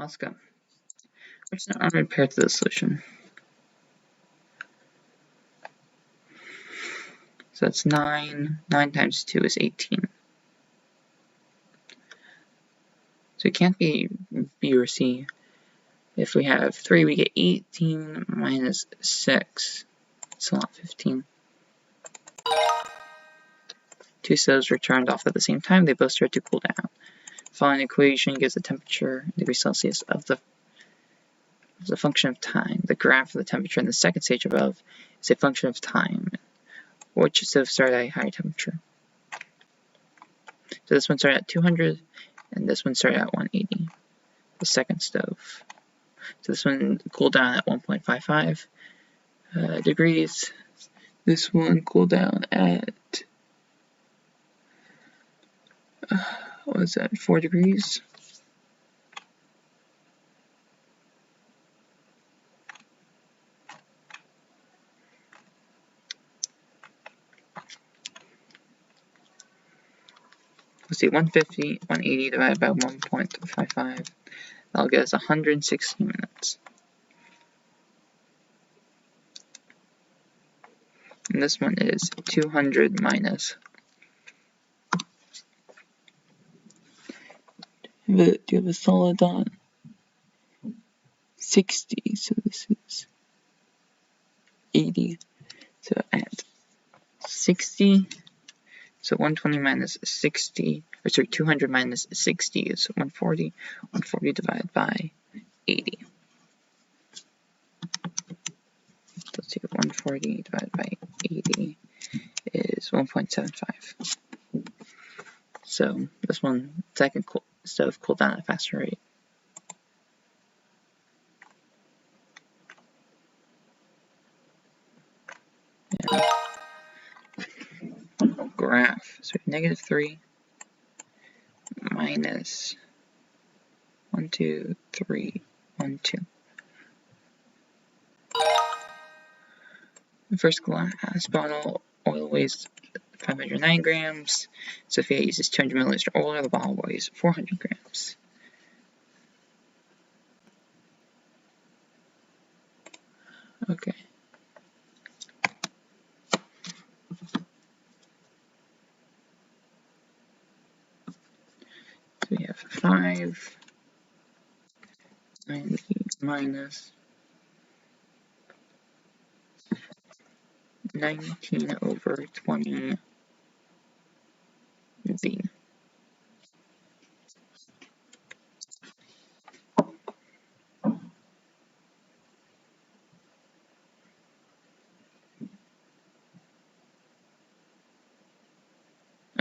Let's go. Which is an unknown pair to the solution. So that's 9. 9 times 2 is 18. So it can't be B or C. If we have 3, we get 18 minus 6. It's not 15. 2 cells were turned off at the same time. They both start to cool down. The following equation gives the temperature in degrees Celsius of the function of time. The graph of the temperature in the second stage above is a function of time. Which stove started at a higher temperature? So this one started at 200, and this one started at 180. The second stove. So this one cooled down at 1.55 degrees. This one cooled down at 4 degrees. Let's see, 180 divided by 1.55. That'll get us 160 minutes. And this one is 200 minus. Do you have a solid on? 60, so this is 80. So at 60, so 120 minus 60, or sorry, 200 minus 60 is 140. 140 divided by 80. Let's see, 140 divided by 80 is 1.75. So this one, second stove cooled down at a faster rate. Yeah. Graph. So -3 minus 1, 2, 3, 1, 2. The first glass bottle oil weighs 509 grams. Sophia uses 200 milliliters of oil. The bottle weighs 400 grams. Okay. So we have 590 minus 19 over 20 Z.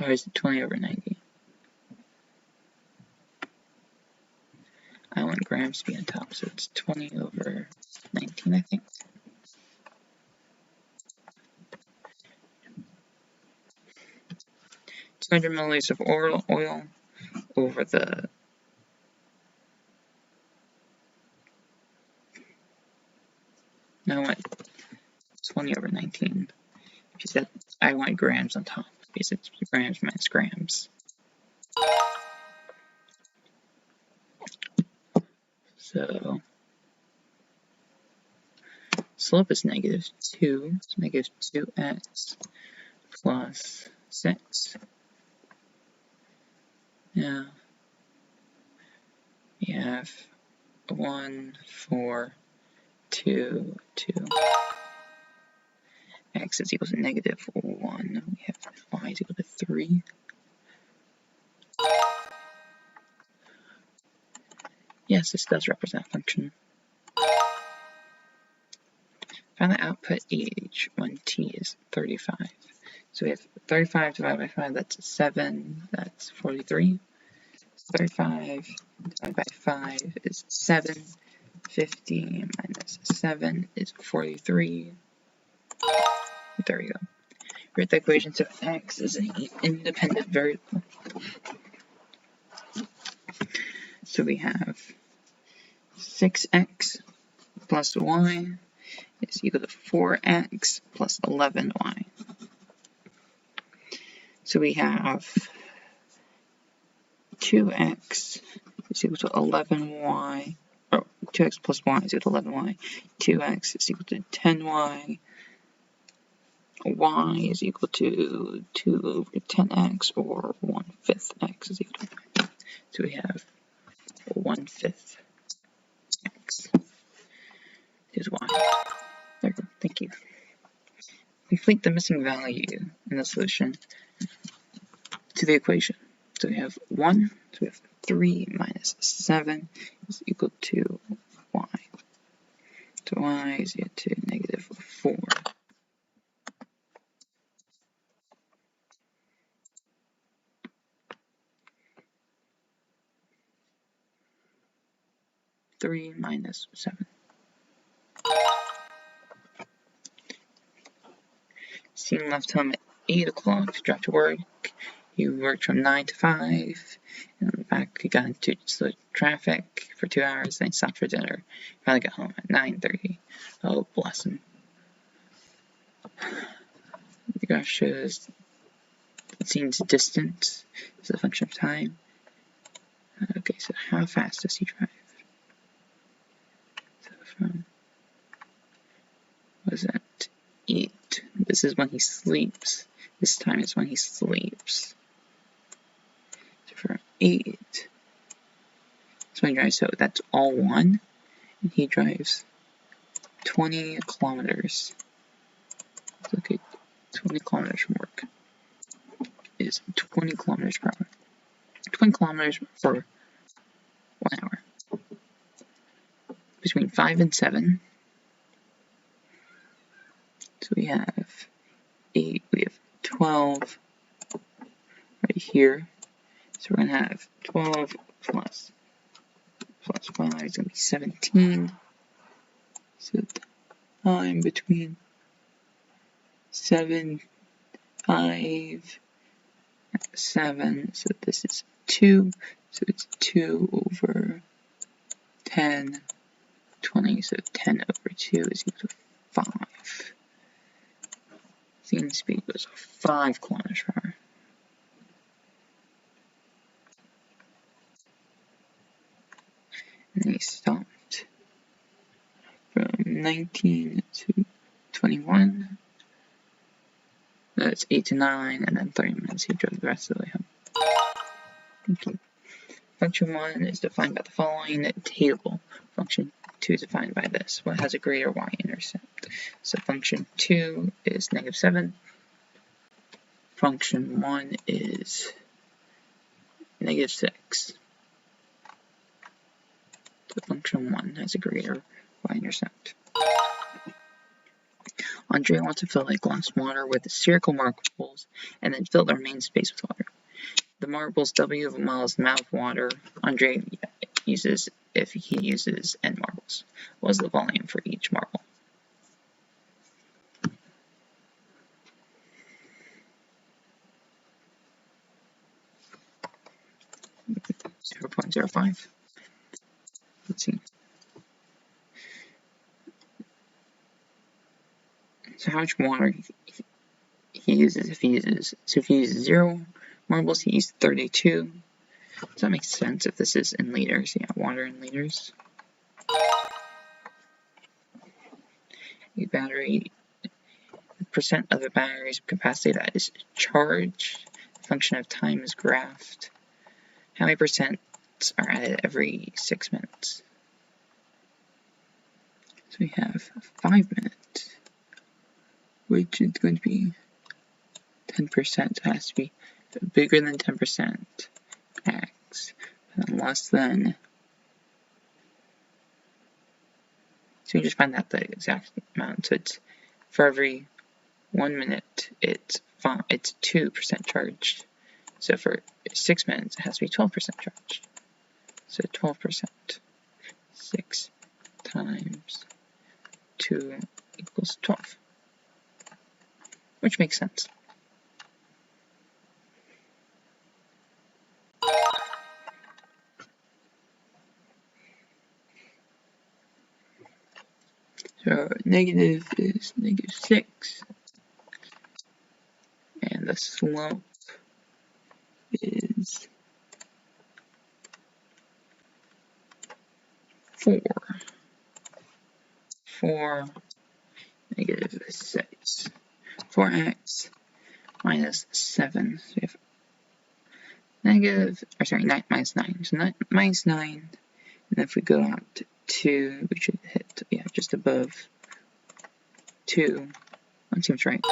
Or is it 20 over 90? I want grams to be on top, so it's 20 over 19, I think. $200 milliliters of oil over the I want 20 over 19. She said I want grams on top because it's grams minus grams. So slope is -2, so -2x plus 6. Now we have 1, 4, 2, 2. X is equal to -1. We have y is equal to 3. Yes, this does represent a function. Find the output age when t is 35. So we have 35 divided by 5, that's 7, that's 43. 35 divided by 5 is 7. 50 minus 7 is 43. There we go. Write the equation so x is an independent variable. So we have 6x plus y is equal to 4x plus 11y. So we have 2x is equal to 11y, or 2x plus y is equal to 11y, 2x is equal to 10y, y is equal to 2 over 10x, or 1/5 x is equal to y. So we have 1/5 x is y. There we go, thank you. Complete the missing value in the solution to the equation. So we have 1, so we have 3 minus 7 is equal to y. So y is equal to negative 4. 3 minus 7. Stephen left home at 8 o'clock to drive to work. He worked from 9 to 5. And back he got into slow traffic for 2 hours, then he stopped for dinner. Finally got home at 9:30. Oh, bless him. The graph shows the scene's distance as a function of time. Okay, so how fast does he drive? So from, what is that? 8. This is when he sleeps. This time is when he sleeps. So from 8. That's when he drives, so that's all 1. And he drives 20 kilometers. Look at 20 kilometers from work. Is 20 kilometers per hour. 20 kilometers for 1 hour. Between 5 and 7. So we have 8, we have 12 right here. So we're going to have 12 plus 5 is going to be 17. So the time between 7, 5, 7. So this is 2. So it's 2 over 10, 20. So 10 over 2 is equal to 5. Scene speed was 5 kilometers per hour. And then he stopped from 19 to 21. That's 8 to 9, and then 30 minutes he drove the rest of the way home. Okay. Function 1 is defined by the following table. Function 2 is defined by this. What has a greater y-intercept? So function 2 is negative 7. Function 1 is negative 6. So function 1 has a greater y-intercept. Andre wants to fill a glass of water with spherical marbles and then fill the remaining space with water. The marbles W of a mile is the amount of water Andre uses if he uses n marbles. What is the volume for each marble? .05. Let's see. So how much water he uses if he uses 0 marbles, he uses 32. Does that make sense if this is in liters? Yeah, water in liters. A battery, the percent of the battery's capacity that is charged, the function of time is graphed. How many percent are added every 6 minutes? So we have 5 minutes, which is going to be 10%. It has to be bigger than 10%. X, and less than. So you just find out the exact amount. So it's for every 1 minute, it's 2% charged. So for 6 minutes, it has to be 12% charged. So 12%. 6 times 2 equals 12. Which makes sense. So negative is negative 6. And the slope is 4 negative 6. 4x minus 7. So we have negative, or sorry, 9 minus 9. So minus 9. And if we go out to 2, we should hit, yeah, just above 2. That seems right.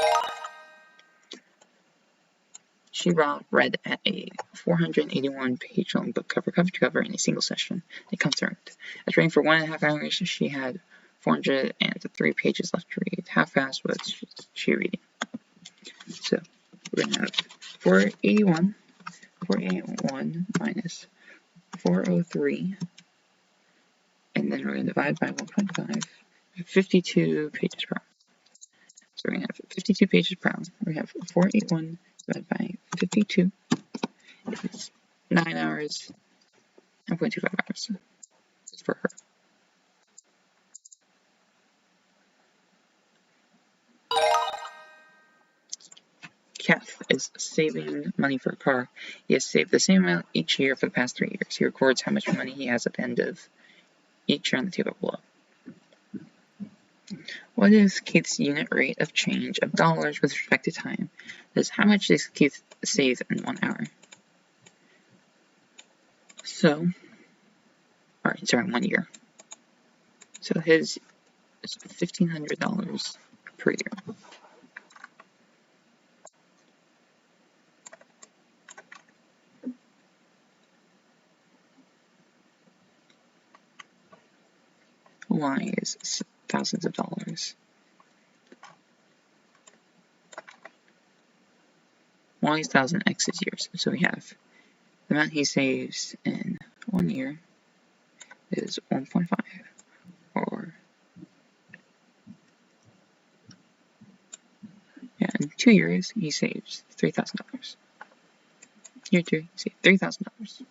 She read at a 481-page long book cover to cover in a single session, a concert. As reading for 1.5 hours, she had 403 pages left to read. How fast was she reading? So we're going to have 481 minus 403, and then we're going to divide by 1.5, 52 pages per hour. So we're going to have 52 pages per hour. We have 481 divided by 52. It's 9 hours, 9.25 hours. That's for her. Kath is saving money for a car. He has saved the same amount each year for the past 3 years. He records how much money he has at the end of each year on the table below. What is Keith's unit rate of change of dollars with respect to time? That is, how much does Keith save in 1 hour? So, alright, sorry, 1 year. So his is $1,500 per year. Y is thousands of dollars. Y is 1,000, X is years. So we have the amount he saves in 1 year is 1.5, or yeah, in 2 years he saves $3,000. Year 2, he saves $3,000.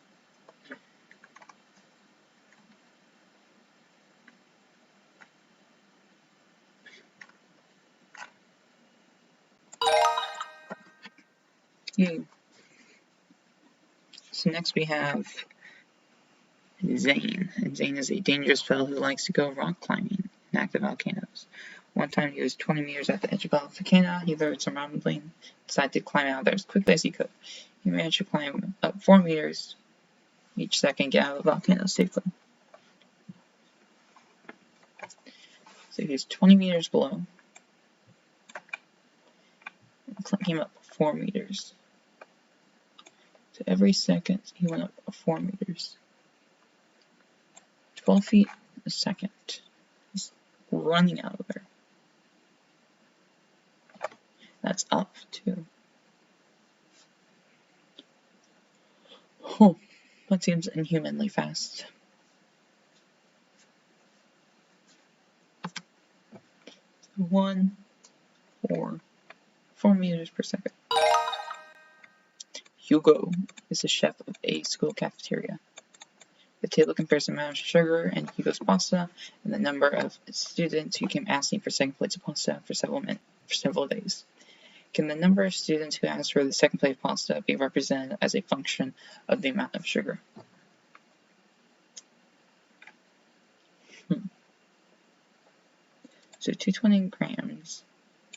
Yay. So next we have Zane. And Zane is a dangerous fellow who likes to go rock climbing in active volcanoes. One time he was 20 meters at the edge of a volcano. He lured some rumbling and decided to climb out there as quickly as he could. He managed to climb up 4 meters each second, get out of the volcano safely. So he was 20 meters below. And came up 4 meters. So every second he went up 4 meters. 12 feet a second. He's running out of there. That's up too. Oh, that seems inhumanly fast. 4 meters per second. Hugo is the chef of a school cafeteria. The table compares the amount of sugar in Hugo's pasta and the number of students who came asking for second plates of pasta for several days. Can the number of students who asked for the second plate of pasta be represented as a function of the amount of sugar? So 220 grams,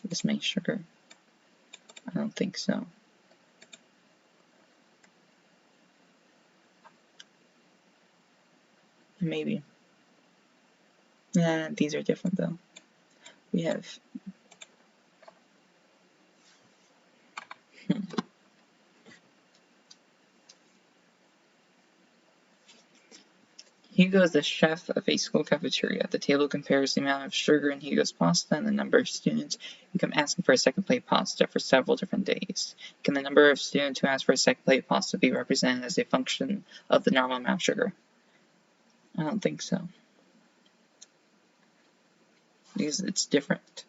this many sugar? I don't think so. Maybe. Nah, these are different though. We have Hugo is the chef of a school cafeteria. The table compares the amount of sugar in Hugo's pasta and the number of students who come asking for a second plate of pasta for several different days. Can the number of students who ask for a second plate of pasta be represented as a function of the normal amount of sugar? I don't think so. Because it's different.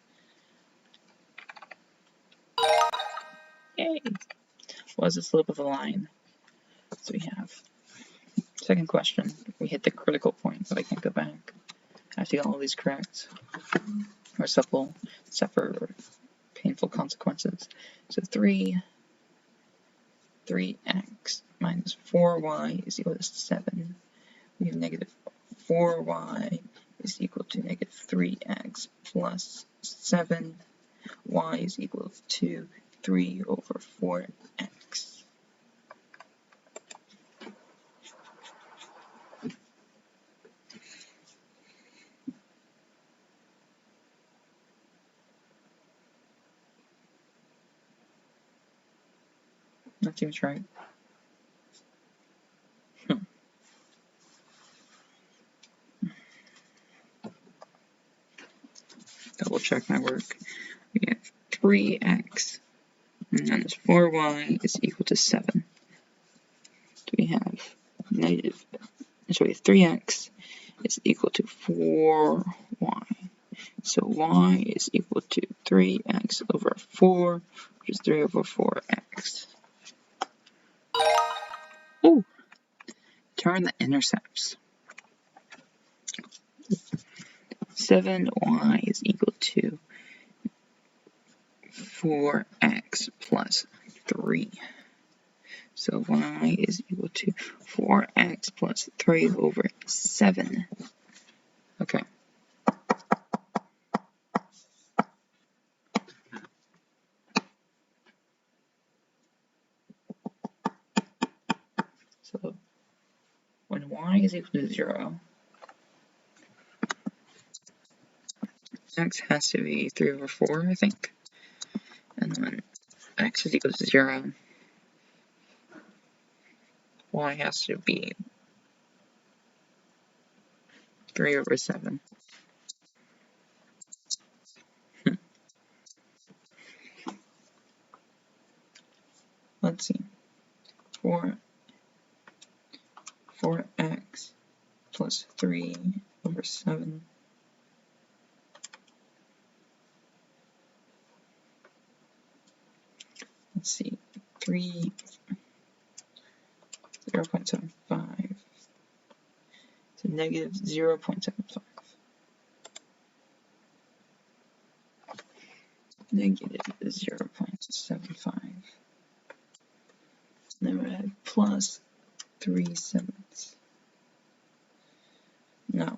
Yay! What is the slope of a line? So we have second question. We hit the critical point, but I can't go back. I have to get all these correct, or suffer painful consequences. So 3x minus 4y is equal to 7. We have negative 4y is equal to negative 3x plus 7. Y is equal to 3 over 4x. That seems right. Double check my work. We have 3x minus 4y is equal to 7. So we have negative, so we have 3x is equal to 4y. So y is equal to 3x over 4, which is 3 over 4x. Oh, turn the intercepts. 7y is equal to 4x plus 3. So y is equal to 4x plus 3 over 7. Okay. So when y is equal to 0, x has to be 3 over 4, I think. And when x is equal to 0, y has to be 3 over 7. Let's see. 4x plus 3 over 7. Let's see. 0.75 to negative 0.75. Negative 0.75. Then we have plus 3/7. No.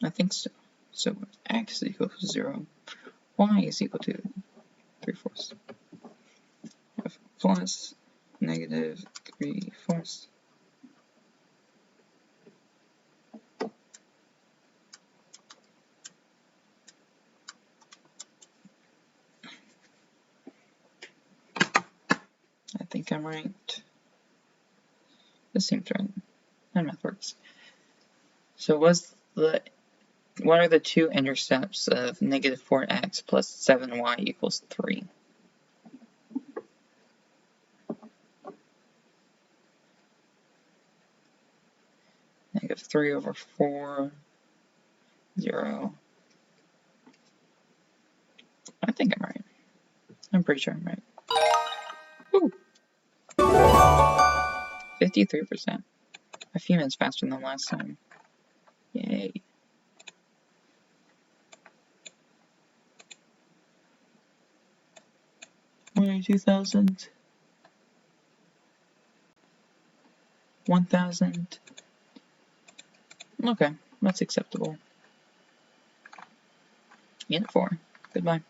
I think so. So x is equal to 0, y is equal to 3/4. Plus negative 3/4. I think I'm right. This seems right. My math works. So what are the two intercepts of negative 4x plus 7y equals 3? Negative 3 over 4, 0. I think I'm right. I'm pretty sure I'm right. Woo! 53%. A few minutes faster than last time. Yay. Only 2,000. 1,000. Okay, that's acceptable. Unit 4. Goodbye.